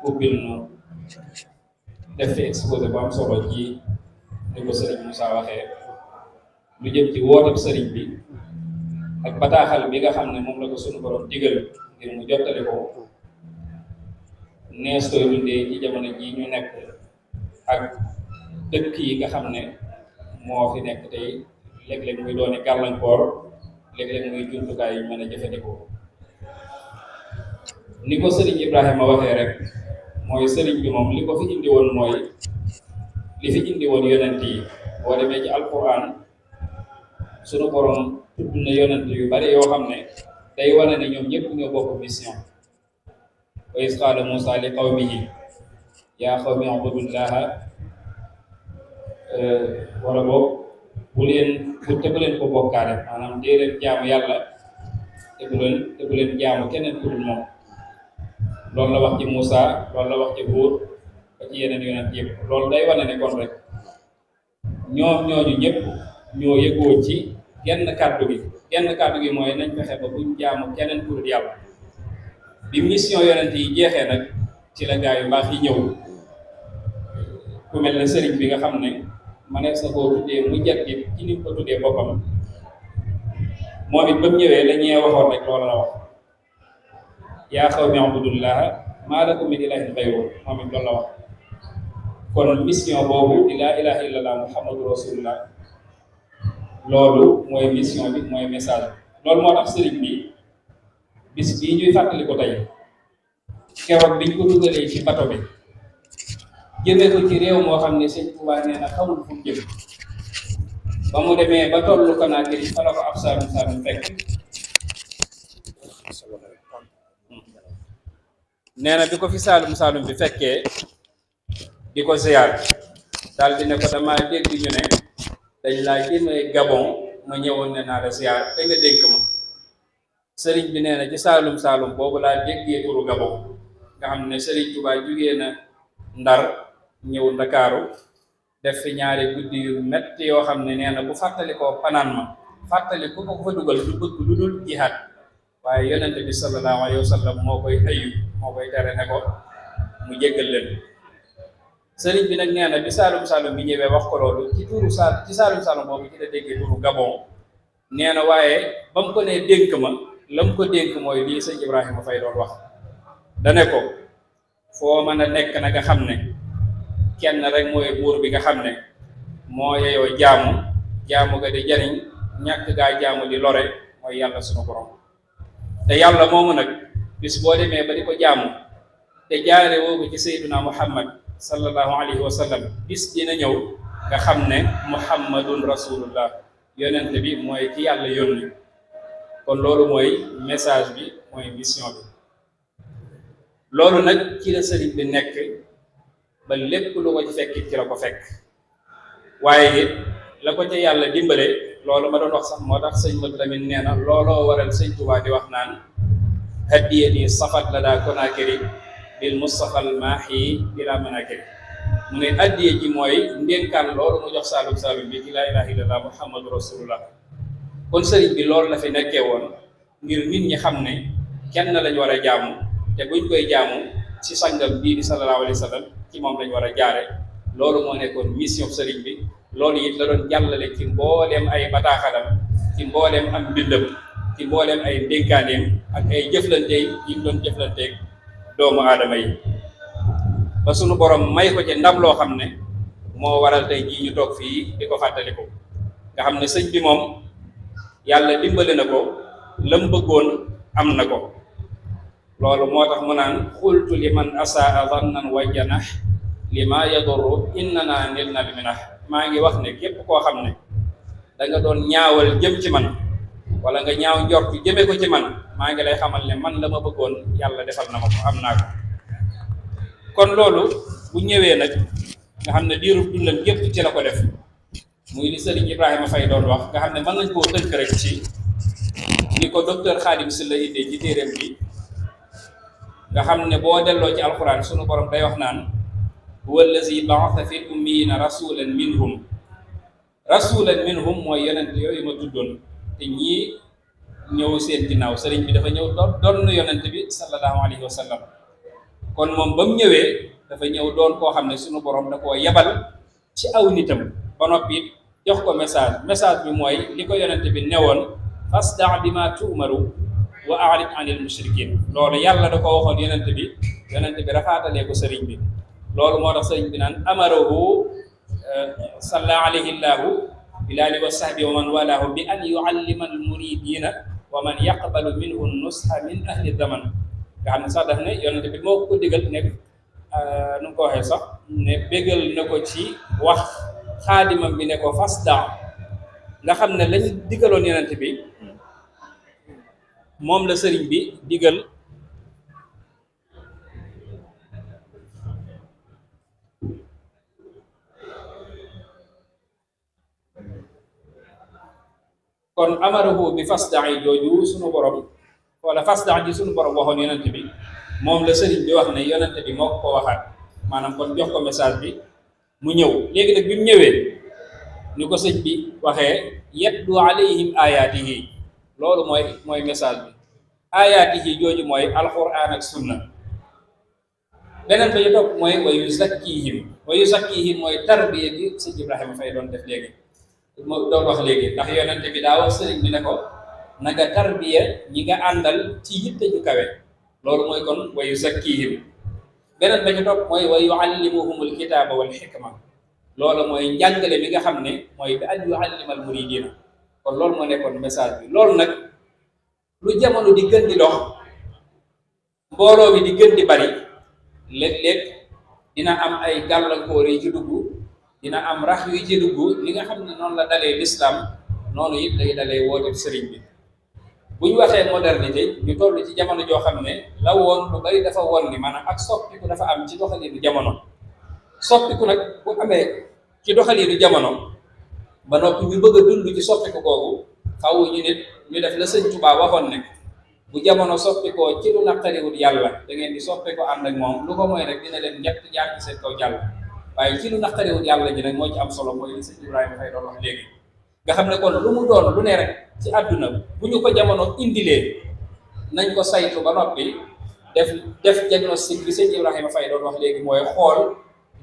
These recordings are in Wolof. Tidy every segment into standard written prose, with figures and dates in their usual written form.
ubbil nu def fi exposé bu am solo ci ni ko sëriñ Moussa waxee lu jëm ci wootab sëriñ bi ak bataaxal bi nga xam ne moom la ko sunu borom digal ngir mu jottali ko nees koy dundee ci jamono ji ñu nekk ak dëkk yi nga xam ne moo fi nekk tey léeg-léeg muy dooni gàllankoor léeg-léeg muy jumtukaay yu mën a jëfandikoo ni ko sëriñ Ibrahima waxee rek mooy sëriñ bi moom li ko fi indi woon mooy li fi indi woon yonent yi boo demee ci alquran sunu borom tudd na yonent yu bari yoo xam ne day wane ne ñoom ñëpp ñoo bokk mission wa iz qaala Muusaa li qawmihi yaa qawmi ubudullaaha wala boog bu leen ko bokkaale maanaam dee leen jaamu yàlla te bu leen jaamu keneen ku dul moom loolu la wax ci Muusaa loolu la wax ci Huud ba ci yeneen yonent yëpp loolu day wane ne kon rek ñoom ñooñu ñëpp ñoo yëgoo ci genn kàddu gi mooy nañ fexe ba buñ jaamu keneen ku dul yàlla bi mission yonent yi jeexee nag ci la gaa yu baax yi ñëw ku mel ne sëriñ bi nga xam ne manees na koo tuddee mu jaddit ci ni ko tuddee boppam moom it ba mu ñëwee la ñee waxoon rek loolu la wax yaa qawmi ubudullaaha maa lakum min ilaahin ghayruhu moom it loolu la wax kon mission boobu di laa ilaaha illallah muhammadu rasulullah loolu mooy mission bi mooy message bi loolu moo tax sëriñ bi bis bii ñuy fàttali ko tey keroog biñ ko dugalee ci bato bi jëmee ko ci réew moo xam ne sëñ Tuubaa nee na xamul fu mu jëm ba mu demee ba tollu Konaakiri fa la ko ab saalum fekk nee na bi ko fi saalum bi fekkee di ko ziyaar daal di ne ko dama dégg ñu ne dañ laa jëmee Gabon ma ñëwoon ne naa la ziyaar te nga dénk ma sëriñ bi nee na ci saalum boobu laa déggee turu Gabon nga xam ne sëriñ Tuubaa jugee na Ndar ñëw Ndakaaru def fi ñaari guddi yu metti yoo xam ne nee na bu fàttali ko panaan ma fàttali ku ko fa dugal du bëgg lu dul jihaad waaye yonente bi sallallahu alayhi wa sallam moo koy ayu moo koy tere ne ko mu jéggal leen sëriñ bi nag nee na bi saalum bi ñëwee wax ko loolu ci saalum boobu ci la déggee turu Gabon nee na waaye ba mu ko nee dénk ma la mu ko dénk mooy lii sëñ Ibrahima Faye doon wax dane ko foo mën a nekk na nga xam ne kenn rek mooy buur bi nga xam ne moo yeyoo jaamu ga di jariñ ñàkk gaa jaamu di lore mooy yàlla sunu borom te yàlla moomu nag bis boo demee ba di ko jaamu te jaare woo ko ci sayyiduna Muhammad sallallahu alayhi wa sallam bis dina ñëw nga xam ne Muhammadun rasulullah yonent bi mooy ki yàlla yónni kon loolu mooy message bi mooy mission bi loolu nag ci la sëriñ bi nekk ba lépp lu ko ci fekk ci la ko fekk waaye it la ko ca yàlla dimbale loolu ma doon wax sax moo tax sëñ Madu Lamin nee na looloo waral sëñ Tuubaa di wax naan haddiyati safat la daa Konaakiri bil Mustafa al maahi bila manakiri mu ne addiye ji mooy ndénkaan loolu mu jox saalum bi ci laa ilaaha illallah muhammadu rasulullah kon sëriñ bi loolu la fi nekkee woon ngir nit ñi xam ne kenn lañ war a jaamu te buñ koy jaamu ci sangam bii di sallallahu alayhi wa sallam ci moom lañ war a jaare loolu moo nekkoon mission sëriñ bi loolu it la doon jàllale ci mbooleem ay bataaxalam ci mbooleem am mbindam ci mbooleem ay dénkaaneem ak ay jëflante yi mu doon jëflanteeg doomu aadama yi ba sunu borom may ko ci ndam loo xam ne moo waral tey jii ñu toog fii di ko fàttaliku nga xam ne sëñ bi moom yàlla dimbali na ko lam bëggoon am na ko loolu moo tax mu naan xultu liman asaa zannan wa janah lima yadurru innana nilna bi minah maa ngi wax ne képp koo xam ne da nga doon ñaawal jëm ci man wala nga ñaaw njort jëme ko ci man maa ngi lay xamal ne man la ma bëggoon yàlla defal na ma ko am naa ko kon loolu bu ñëwee nag nga xam ne diiru dundam yépp ci la ko def muy li Sëriñ Ibrahima Faye doon wax nga xam ne mën nañ koo tënk rek ci ni ko docteur Khadim Sylla indee ci téeréem bi nga xam ne boo delloo ci alquran sunu borom day wax naan huwa allazi ba'atha fil ummiyina rasulan minhum mooy yonent yooyu ma tuddoon te ñii ñëw seen ginnaaw sëriñ bi dafa ñëw doon yonent bi sallallahu alayhi wa sallam kon moom ba mu ñëwee dafa ñëw doon koo xam ne suñu borom da koo yebal ci aw nitam ba noppi jox ko message bi mooy li ko yonente bi newoon fasda bima tu'maru wa a'rid anil mushrikin loolu yàlla da ko waxoon yonente bi rafaatalee ko sëriñ bi loolu moo tax sëriñ bi naan amarahu salla alayhi llahu bilali wa sahbi wa man walahu bi an yuallima al muridina wa man yaqbalu minhu nusha min ahli zaman nga xam ne sax daf ne yonente bi moo ko digal ne nu mu ko waxee sax ne bégal na ko ci wax xaadimam bi ne ko fasda nga xam ne lañ digaloon yonente bi moom la sëriñ bi digal kon amarahu bi fasda'i jooju sunu borom wala fasda' ji sunu borom waxoon yonent bi moom la sëriñ bi wax ne yonent bi moo ko waxaat maanaam kon jox ko message bi mu ñëw léegi nag bi mu ñëwee ni ko sëñ bi waxee yatlu alayhim ayaatihi loolu mooy message bi ayaatihi jooju mooy alquran ak sunna beneen ba ñu topp mooy wa yuzakkihim mooy tarbiya gi sëñ Ibrahima Faye doon def léegi moo doon wax léegi ndax yonente bi daa wax sëriñ bi ne ko nanga tarbiya ñi nga àndal ci yitte ju kawe loolu mooy kon wa yuzakkihim beneen ba ñu topp mooy wa yuallimuhumul kitaaba wal xikma loolu mooy njàngale mi nga xam ne mooy bi an yuallimal muridina kon loolu moo nekkoon message bi loolu nag lu jamono di gën di dox mbooloo bi di gën di bari léeg-léeg dina am ay gàllankoor yi ci dugg dina am rax yu ci dugg li nga xam ne noonu la dalee l'islam noonu it lay dalee woote sëriñ bi bu ñu waxee modernité ñu toll ci jamono joo xam ne la woon lu bari dafa woon ni maanaam ak soppiku dafa am ci doxaliinu jamono soppiku nag bu amee ci doxaliinu jamono ba noppi ñu bëgg a dund ci soppiku googu xaw ñu nit ñu def la sëñ Tuubaa waxoon ne bu jamono soppikoo ci lu naqariwul yàlla da ngeen di soppiko ànd ak moom lu ko mooy rek dina leen ñett jaar ci seen kaw jàll waaye ci lu naqariwul yàlla ji nag moo ci am solo mooy li sëñ Ibrahima Faye doon wax léegi nga xam ne kon lu mu doon lu ne rek ci àdduna bu ñu ko jamono indilee nañ ko saytu ba noppi def diagnostic bi sëñ Ibrahima Faye doon wax léegi mooy xool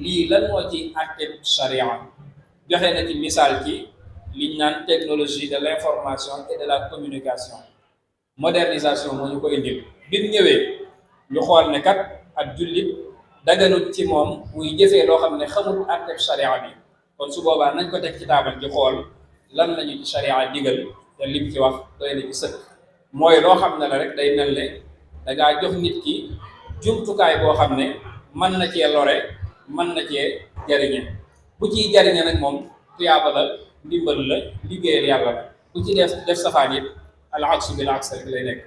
lii lan moo ci àtte charia joxe na ci misaal ci liñ naan technologie de l'information et de la communication modernisation moo ñu ko indil bi mu ñëwee ñu xool ne kat ak jullit daganut ci moom muy jëfee loo xam ne xamul àtte charia bi kon su boobaa nañ ko teg ci taabal ci xool lan lañu ci charia digal te lim ci wax doy na ci sëkk mooy loo xam ne la rek day mel ne dangaa jox nit ki jumtukaay boo xam ne mën na cee lore mën na cee jariñe bu ciy jariñe nag moom tuyaaba la ndimbal la liggéeyal yàlla la bu ci def safaan it al aksu bil aks rek lay nekk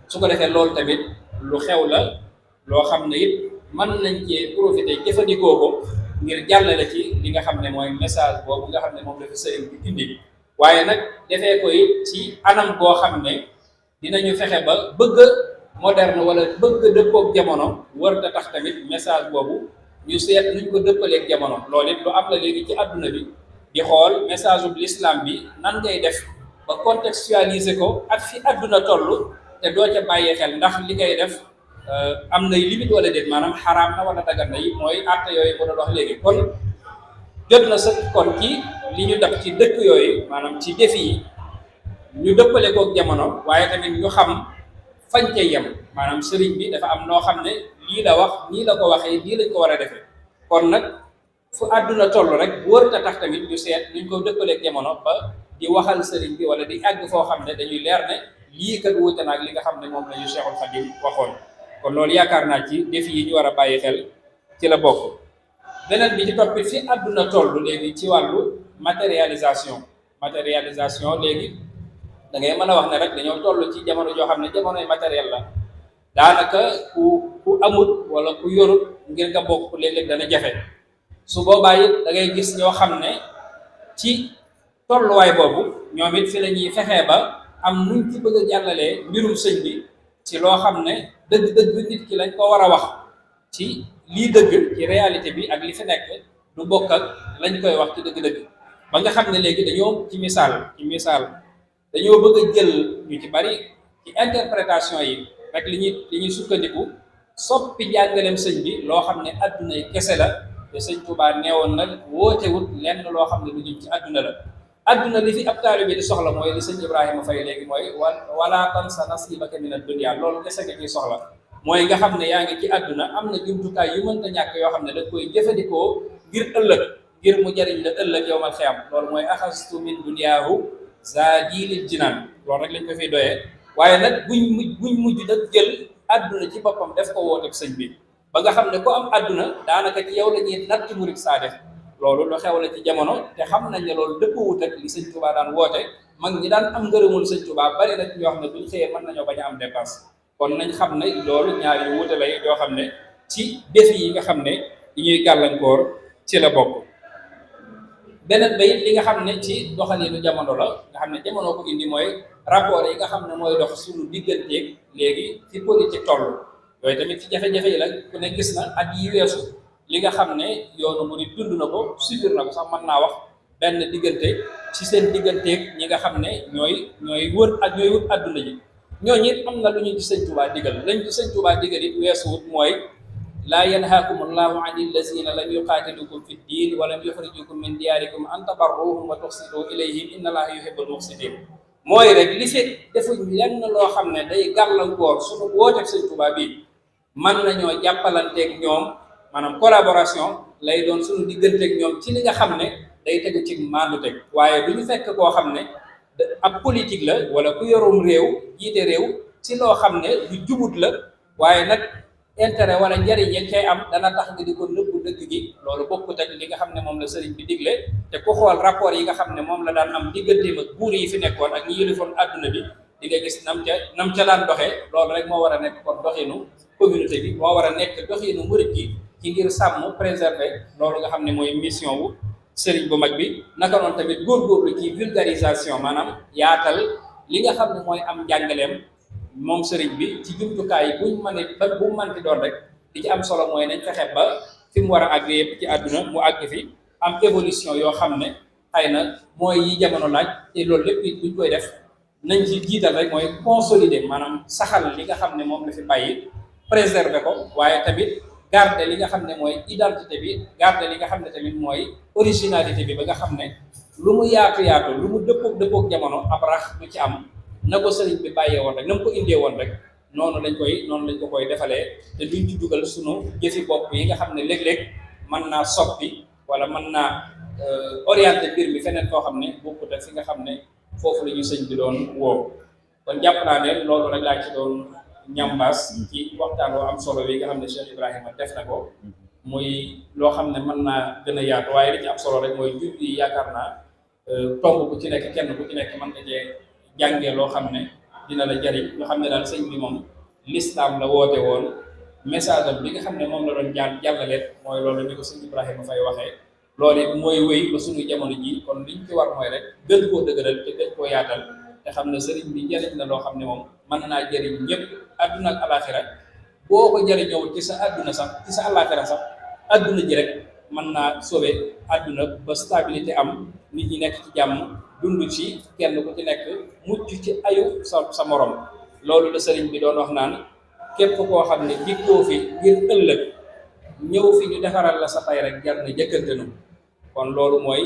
su ko defee loolu tamit lu xew la loo xam ne it mën nañ cee profité jëfandikoo ko ngir jàllale ci li nga xam ne mooy message boobu nga xam ne moom dafa sëriñ bi indi waaye nag defee ko it ci anam boo xam ne dinañu fexe ba bëgg moderne wala bëgg dëppook jamono war da tax tamit message boobu ñu seet nuñ ko dëppaleek jamono loolu it lu am la léegi ci àdduna bi di xool message bu l'islam bi nan ngay def ba contextualiser ko ak fi àdduna toll te doo ca bàyyee xel ndax li ngay def am nay limite wala déet maanaam xaraam na wala dagan na yi mooy àtte yooyu ko doon wax léegi kon jot na sax kon ci li ñu def ci dëkk yooyu maanaam ci défi yi ñu dëppale kook jamono waaye tamit ñu xam fañ cay yem maanaam sëriñ bi dafa am noo xam ne lii la wax nii la ko waxee lii lañ ko war a defee kon nag fu àdduna toll rek wër ta tax tamit ñu seet nuñ ko dëppaleek jamono ba di waxal sëriñ bi wala di àgg foo xam ne dañuy leer ne lii kat wuute naag li nga xam ne moom la ñu Cheikhul Khadim waxoon kon loolu yaakaar naa ci défi yi ñu war a bàyyi xel ci la bokk beneen bi ci toppit fi àdduna toll léegi ci wàllu matérialisation léegi da ngay mën a wax ne rek dañoo toll ci jamono joo xam ne jamonoy matériel la daanaka ku amut wala ku yorut ngir nga bokk léeg-léeg dana jafe su boobaa it da ngay gis ñoo xam ne ci tolluwaay boobu ñoom it fi la ñuy fexee ba am nuñ ci bëgg a jàllalee mbirum sëñ bi ci loo xam ne dëgg-dëgg nit ki lañ ko war a wax ci lii dëgg ci réalité bi ak li fi nekk du bokk ak lañ koy wax ci dëgg-dëgg ba nga xam ne léegi dañoo ci misaal dañoo bëgg a jël ñu ci bari ci interprétation yi rek li ñuy sukkandiku soppi njàngaleem sëñ bi loo xam ne adduna yi kese la te sëñ Tuubaa neewoon na wootewut lenn loo xam ne lu jëm ci adduna la. adduna li fi ab taalibe bi di soxla mooy li sëñ Ibrahima Faye léegi mooy wala tansa nasibaka mina dunya loolu kese nga ciy soxla mooy nga xam ne yaa ngi ci adduna am na jumtukaay yu mënta ñàkk yoo xam ne da koy jëfandikoo ngir ëllëg ngir mu jariñ la ëllëg yowmal xiyam loolu mooy axastu min dunyaahu zaadi lil jinaan loolu rek lañ ko fiy doyee waaye nag buñ mujj nag jël adduna ci boppam def ko woote sëñ bi ba nga xam ne ku am adduna daanaka ci yow la ñuy natt murid saadix loolu lu xew la ci jamono te xam nañ ne loolu dëppwut ak li sëñ Tuubaa daan woote mag ñi daan am ngërëmul sëñ Tuubaa bari na ñoo xam ne buñ xëyee mën nañoo bañ a am dépense kon nañ xam ne loolu ñaar yu wuute lay yoo xam ne ci défi yi nga xam ne yi ñuy gàllankoor ci la bokk. beneen ba it li nga xam ne ci doxalinu jamono la nga xam ne jamono ko indi mooy rapport yi nga xam ne mooy dox suñu digganteeg léegi fi politique toll yooyu tamit ci jafe-jafe yi la ku ne gis na at yi weesu li nga xam ne yoonu mu di dund na ko subir na ko sax mën naa wax benn diggante ci seen digganteeg ñi nga xam ne ñooy wër ak ñooy wut adduna ji ñooñu it am na lu ñu ci sëñ Tuubaa digal lañ ci sëñ Tuubaa digal it weesuwut mooy laa yanhaakum allahu an allazina lam yuqaatilukum fi ddin wa lam yuxrijukum min diyaarikum an tabarruhum wa tuxsitu ilayhim inna allaha yuhibbul muxsitin mooy rek li fi defuñ lenn loo xam ne day gàllankoor suñu wooteeg sëñ Tuubaa bi mën nañoo jàppalanteeg ñoom maanaam collaboration lay doon suñu digganteeg ñoom ci li nga xam ne day tegu ci maandu teg waaye du ñu fekk koo xam ne ab politique la wala ku yorum réew jiite réew ci loo xam ne lu jubut la waaye nag intérêt wala njariñ ya cay am dana tax nga di ko nëbbu dëgg gi loolu bokkut ak li nga xam ne moom la sëriñ bi digle te ku xool rapport yi nga xam ne moom la daan am digganteem ak buur yi fi nekkoon ak ñi yëlifoon àdduna bi di nga gis nam ca daan doxee loolu rek moo war a nekk kon doxinu communauté bi moo war a nekk doxinu murit gi ci ngir sàmm préserver loolu nga xam ne mooy mission wu sëriñ bu mag bi naka noonu tamit góorgóorlu ci vulgarisation maanaam yaatal li nga xam ne mooy am njàngaleem moom sëriñ bi ci jumtukaay yi buñ mën ba bu manti doon rek li ci am solo mooy nañ fexe ba fi mu war a àgg yëpp ci àdduna mu àgg fi am évolution yoo xam ne xëy na mooy yi jamono laaj te loolu lépp it buñ koy def nañ ci jiital rek mooy consolider maanaam saxal li nga xam ne moom la fi bàyyi préserver ko waaye tamit garder li nga xam ne mooy identité bi garder li nga xam ne tamit mooy originalité bi ba nga xam ne lu mu yaatu lu mu dëppook jamono ab rax du ci am na ko sëriñ bi bàyyee woon rek na mu ko indee woon rek noonu lañ ko koy defalee te duñ ci dugal sunu jëfi bopp yi nga xam ne léeg-léeg mën naa soppi wala mën naa orienter mbir mi feneen koo xam ne bokkut ak fi nga xam ne foofu la ñu sëñ bi doon woo kon jàpp naa ne loolu rek laa ci doon ñambaas ci waxtaan woo am solo yi nga xam ne Cheikh Ibrahima def na ko muy loo xam ne mën naa gën a yaatu waaye li ci am solo rek mooy jur yi yaakaar naa tomb ku ci nekk kenn ku ci nekk mën nga cee jàngee loo xam ne dina la jariñ loo xam ne daal sëñ bi moom l'islam la woote woon message am bi nga xam ne moom la doon jàllale mooy loolu ni ko sëñ Ibrahima Faye waxee loolu it mooy wéy ba suñu jamono ji kon liñ ci war mooy rek gën koo dëgëral te gën koo yaatal te xam ne sëriñ bi jariñ la loo xam ne moom mën naa jëriñ ñëpp adduna ak alaxira boo ko jëriñoo ci sa adduna sax ci sa alaxira sax adduna ji rek mën naa sauver adduna ba stabilité am nit ñi nekk ci jàmm dund ci kenn ku ci nekk mucc ci ayu sa morom loolu la sëriñ bi doon wax naan képp koo xam ne jikkoo fi ngir ëllëg ñëw fi ñu defaral la sa tay rek jar na jëkkante nu kon loolu mooy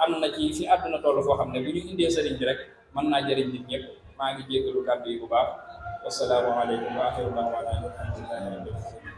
am na ci fi àdduna toll foo xam ne bu ñu indee sëriñ bi rek mën naa jëriñ nit ñëpp maa ngi jéggalu kàddu yi bu baax wassalaamu aleykum wa axiru da'waana alhamdulillahi rabbil alamin